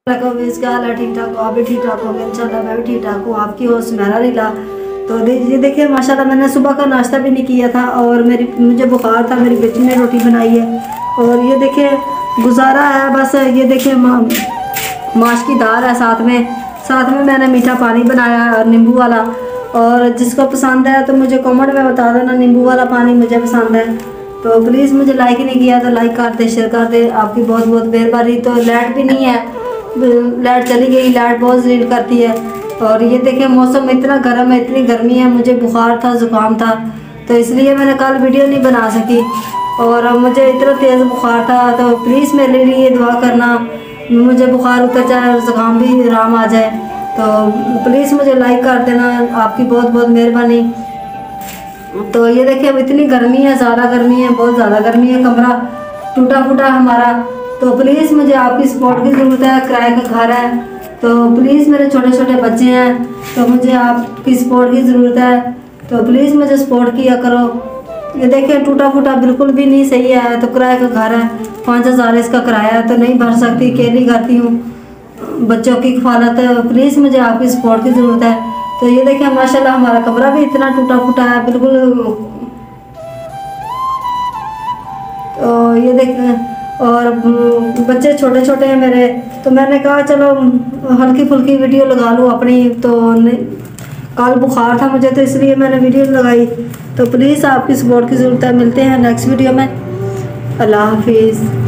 इसका हाल है ठीक ठाक, तो आप भी ठीक ठाक होंगे इंशाल्लाह। मैं भी ठीक ठाक हूँ। आपकी होस्ट मेरा रीला। तो ये देखिए माशाल्लाह मैंने सुबह का नाश्ता भी नहीं किया था और मुझे बुखार था। मेरी बेटी ने रोटी बनाई है और ये देखिए गुजारा है बस। ये देखिए माश की दाल है, साथ में मैंने मीठा पानी बनाया है नींबू वाला। और जिसको पसंद है तो मुझे कमेंट में बता देना, नींबू वाला पानी मुझे पसंद है। तो प्लीज़ मुझे लाइक नहीं किया तो लाइक कर दे, शेयर कर दे, आपकी बहुत बहुत मेहरबानी। तो लाइट भी नहीं है, लाइट चली गई। लाइट बहुत जलील करती है। और ये देखिए मौसम इतना गर्म है, इतनी गर्मी है, मुझे बुखार था, ज़ुकाम था, तो इसलिए मैंने कल वीडियो नहीं बना सकी। और मुझे इतना तेज़ बुखार था, तो प्लीज़ मेरे लिए दुआ करना मुझे बुखार उतर जाए और ज़ुकाम भी आराम आ जाए। तो प्लीज़ मुझे लाइक कर देना, आपकी बहुत बहुत मेहरबानी। तो ये देखिए अब इतनी गर्मी है, ज़्यादा गर्मी है, बहुत ज़्यादा गर्मी है, कमरा टूटा फूटा हमारा। तो प्लीज़ मुझे आपकी सपोर्ट की ज़रूरत है। किराए का घर है, तो प्लीज़ मेरे छोटे छोटे बच्चे हैं, तो मुझे आपकी सपोर्ट की ज़रूरत है। तो प्लीज़ मुझे सपोर्ट किया करो। ये देखिए टूटा फूटा बिल्कुल भी नहीं सही है। तो किराए का घर है, 5000 इसका किराया है, तो नहीं भर सकती, अकेली करती हूँ, बच्चों की कफालत। प्लीज़ मुझे आपकी सपोर्ट की ज़रूरत है। तो ये देखिए माशाल्लाह हमारा कमरा भी इतना टूटा फूटा है बिल्कुल। तो ये देखें और बच्चे छोटे छोटे हैं मेरे, तो मैंने कहा चलो हल्की फुल्की वीडियो लगा लूँ अपनी। तो कल बुखार था मुझे, तो इसलिए मैंने वीडियो लगाई। तो प्लीज़ आपकी सपोर्ट की ज़रूरत है। मिलते हैं नेक्स्ट वीडियो में। अल्लाह हाफिज़।